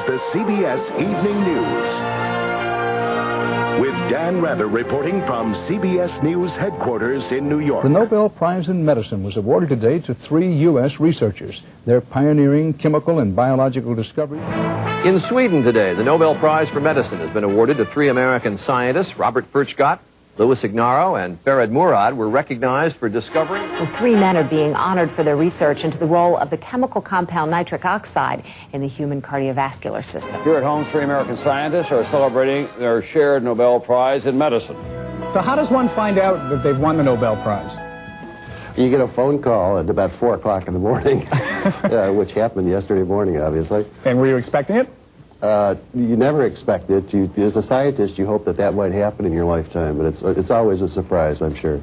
the CBS Evening News. With Dan Rather reporting from CBS News headquarters in New York. The Nobel Prize in Medicine was awarded today to 3 U.S. researchers. Their pioneering chemical and biological discoveries. In Sweden today, the Nobel Prize for Medicine has been awarded to 3 American scientists. Robert Furchgott, Louis Ignarro, and Farid Murad were recognized for discovering... Well, 3 men are being honored for their research into the role of the chemical compound nitric oxide in the human cardiovascular system. Here at home, 3 American scientists are celebrating their shared Nobel Prize in Medicine. So how does one find out that they've won the Nobel Prize? You get a phone call at about 4 o'clock in the morning, which happened yesterday morning, obviously. And were you expecting it? You never expect it. As a scientist, you hope that that might happen in your lifetime, but it's always a surprise, I'm sure.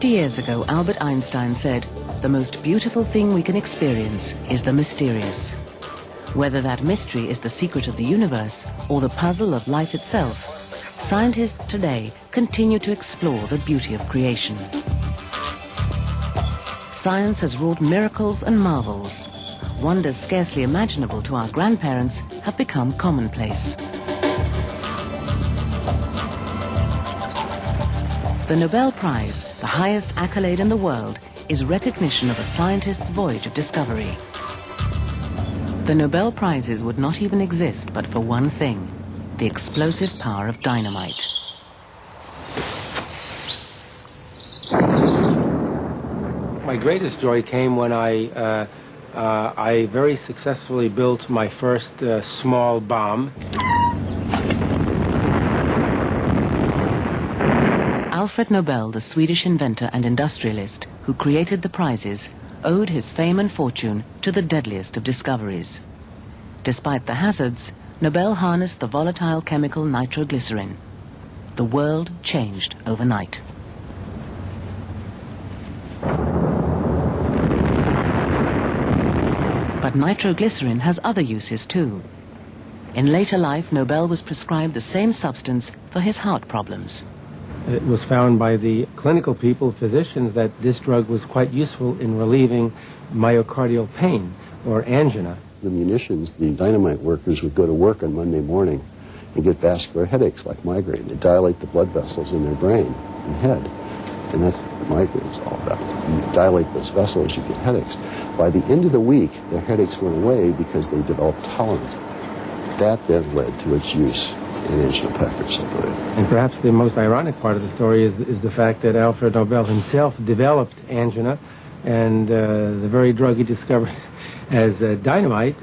Years ago, Albert Einstein said, "The most beautiful thing we can experience is the mysterious." Whether that mystery is the secret of the universe or the puzzle of life itself, scientists today continue to explore the beauty of creation. Science has wrought miracles and marvels. Wonders scarcely imaginable to our grandparents have become commonplace. The Nobel Prize, the highest accolade in the world, is recognition of a scientist's voyage of discovery. The Nobel Prizes would not even exist but for one thing, the explosive power of dynamite. My greatest joy came when I very successfully built my first small bomb. Alfred Nobel, the Swedish inventor and industrialist who created the prizes, owed his fame and fortune to the deadliest of discoveries. Despite the hazards, Nobel harnessed the volatile chemical nitroglycerin. The world changed overnight. But nitroglycerin has other uses too. In later life, Nobel was prescribed the same substance for his heart problems. It was found by the clinical people, physicians, that this drug was quite useful in relieving myocardial pain or angina. The munitions, the dynamite workers would go to work on Monday morning and get vascular headaches like migraine. They dilate the blood vessels in their brain and head. And that's what migraine's all about. You dilate those vessels, you get headaches. By the end of the week, their headaches went away because they developed tolerance. That then led to its use in angiopathics, I believe. And perhaps the most ironic part of the story is the fact that Alfred Nobel himself developed angina, and the very drug he discovered as dynamite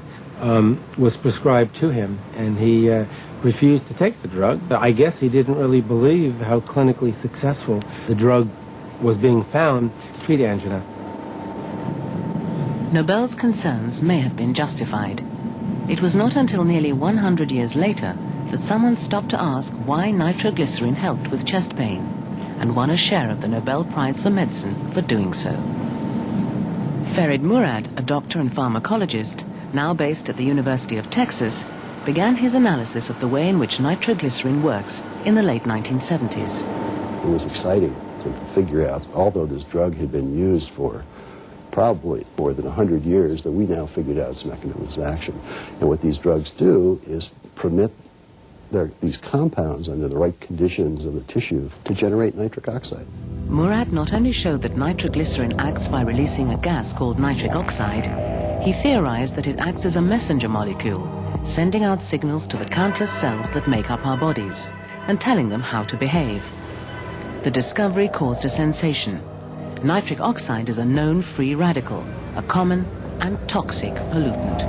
was prescribed to him, and he refused to take the drug. I guess he didn't really believe how clinically successful the drug was being found to treat angina. Nobel's concerns may have been justified. It was not until nearly 100 years later that someone stopped to ask why nitroglycerin helped with chest pain, and won a share of the Nobel Prize for Medicine for doing so. Farid Murad, a doctor and pharmacologist, now based at the University of Texas, began his analysis of the way in which nitroglycerin works in the late 1970s. It was exciting to figure out, although this drug had been used for probably more than 100 years, that we now figured out its mechanisms of action. And what these drugs do is permit these compounds under the right conditions of the tissue to generate nitric oxide. Murad not only showed that nitroglycerin acts by releasing a gas called nitric oxide, he theorized that it acts as a messenger molecule, sending out signals to the countless cells that make up our bodies and telling them how to behave. The discovery caused a sensation. Nitric oxide is a known free radical, a common and toxic pollutant.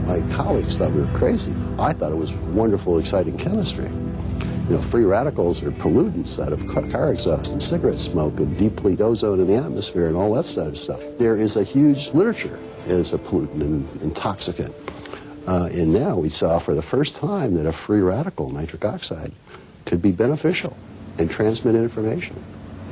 My colleagues thought we were crazy. I thought it was wonderful, exciting chemistry. Free radicals are pollutants out of car exhaust and cigarette smoke and deplete ozone in the atmosphere and all that sort of stuff. There is a huge literature as a pollutant and intoxicant. And now we saw for the first time that a free radical, nitric oxide, could be beneficial and transmit information.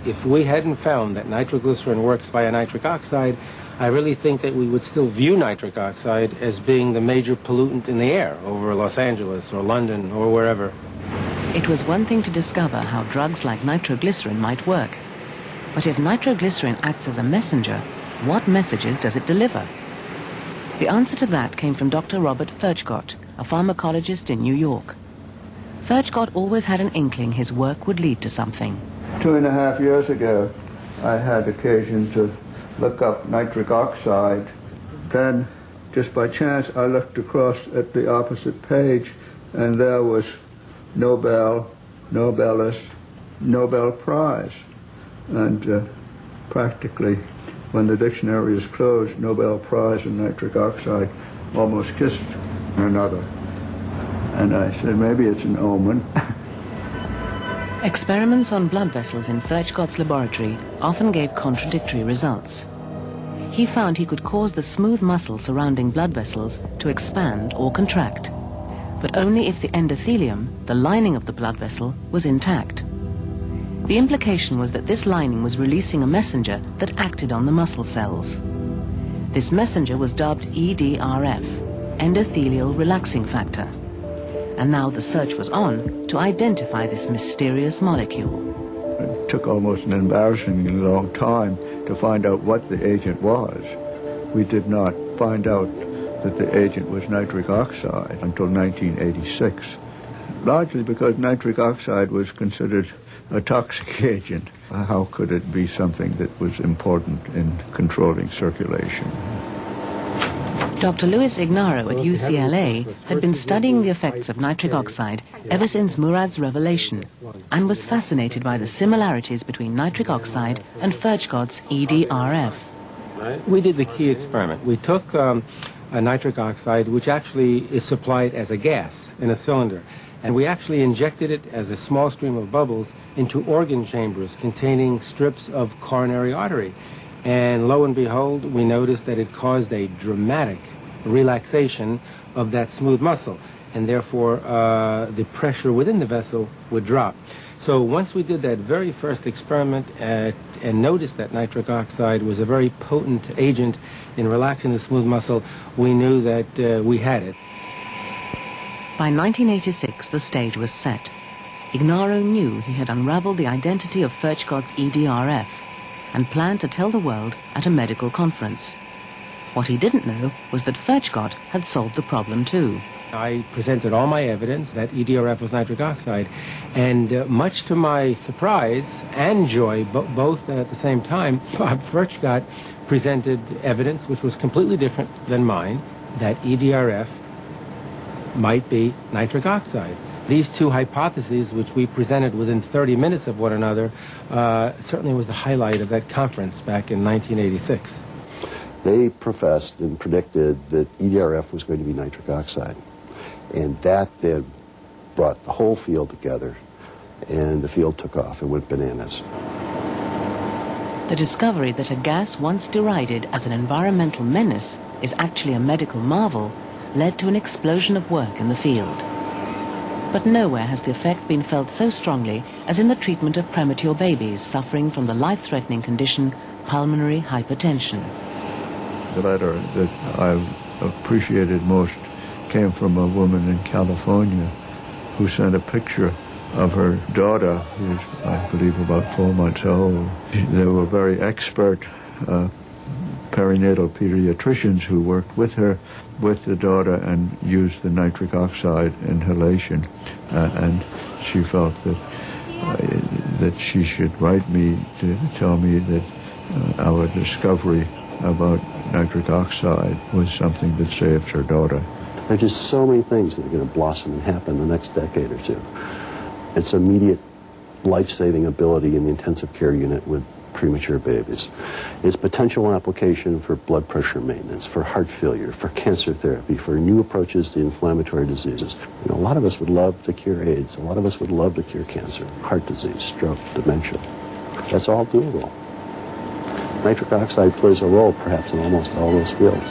If we hadn't found that nitroglycerin works via nitric oxide, I really think that we would still view nitric oxide as being the major pollutant in the air over Los Angeles or London or wherever. It was one thing to discover how drugs like nitroglycerin might work. But if nitroglycerin acts as a messenger, what messages does it deliver? The answer to that came from Dr. Robert Furchgott, a pharmacologist in New York. Furchgott always had an inkling his work would lead to something. 2.5 years ago, I had occasion to look up nitric oxide. Then, just by chance, I looked across at the opposite page, and there was Nobel, Nobelist, Nobel Prize. And practically, when the dictionary is closed, Nobel Prize and nitric oxide almost kissed one another. And I said, maybe it's an omen. Experiments on blood vessels in Furchgott's laboratory often gave contradictory results. He found he could cause the smooth muscle surrounding blood vessels to expand or contract, but only if the endothelium, the lining of the blood vessel, was intact. The implication was that this lining was releasing a messenger that acted on the muscle cells. This messenger was dubbed EDRF, endothelial relaxing factor. And now the search was on to identify this mysterious molecule. It took almost an embarrassingly long time to find out what the agent was. We did not find out that the agent was nitric oxide until 1986, largely because nitric oxide was considered a toxic agent. How could it be something that was important in controlling circulation? Dr. Luis Ignaro at UCLA had been studying the effects of nitric oxide ever since Murad's revelation and was fascinated by the similarities between nitric oxide and Furchgott's EDRF. We did the key experiment. We took a nitric oxide, which actually is supplied as a gas in a cylinder, and we actually injected it as a small stream of bubbles into organ chambers containing strips of coronary artery. And lo and behold, we noticed that it caused a dramatic relaxation of that smooth muscle, and therefore the pressure within the vessel would drop. So once we did that very first experiment and noticed that nitric oxide was a very potent agent in relaxing the smooth muscle, we knew that we had it. By 1986, the stage was set. Ignaro knew he had unraveled the identity of Furchgott's EDRF and planned to tell the world at a medical conference. What he didn't know was that Furchgott had solved the problem too. I presented all my evidence that EDRF was nitric oxide, and much to my surprise and joy, both at the same time, Bob Furchgott presented evidence which was completely different than mine, that EDRF might be nitric oxide. These two hypotheses, which we presented within 30 minutes of one another, certainly was the highlight of that conference back in 1986. They professed and predicted that EDRF was going to be nitric oxide. And that then brought the whole field together, and the field took off and went bananas. The discovery that a gas once derided as an environmental menace is actually a medical marvel led to an explosion of work in the field. But nowhere has the effect been felt so strongly as in the treatment of premature babies suffering from the life-threatening condition pulmonary hypertension. The letter that I appreciated most came from a woman in California who sent a picture of her daughter, who's, I believe, about 4 months old. They were very expert perinatal pediatricians who worked with her, with the daughter, and used the nitric oxide inhalation. And she felt that she should write me to tell me that our discovery about nitric oxide was something that saved her daughter. There are just so many things that are going to blossom and happen in the next decade or two. It's immediate life-saving ability in the intensive care unit with premature babies. Its potential application for blood pressure maintenance, for heart failure, for cancer therapy, for new approaches to inflammatory diseases. You know, a lot of us would love to cure AIDS. A lot of us would love to cure cancer, heart disease, stroke, dementia. That's all doable. Nitric oxide plays a role perhaps in almost all those fields.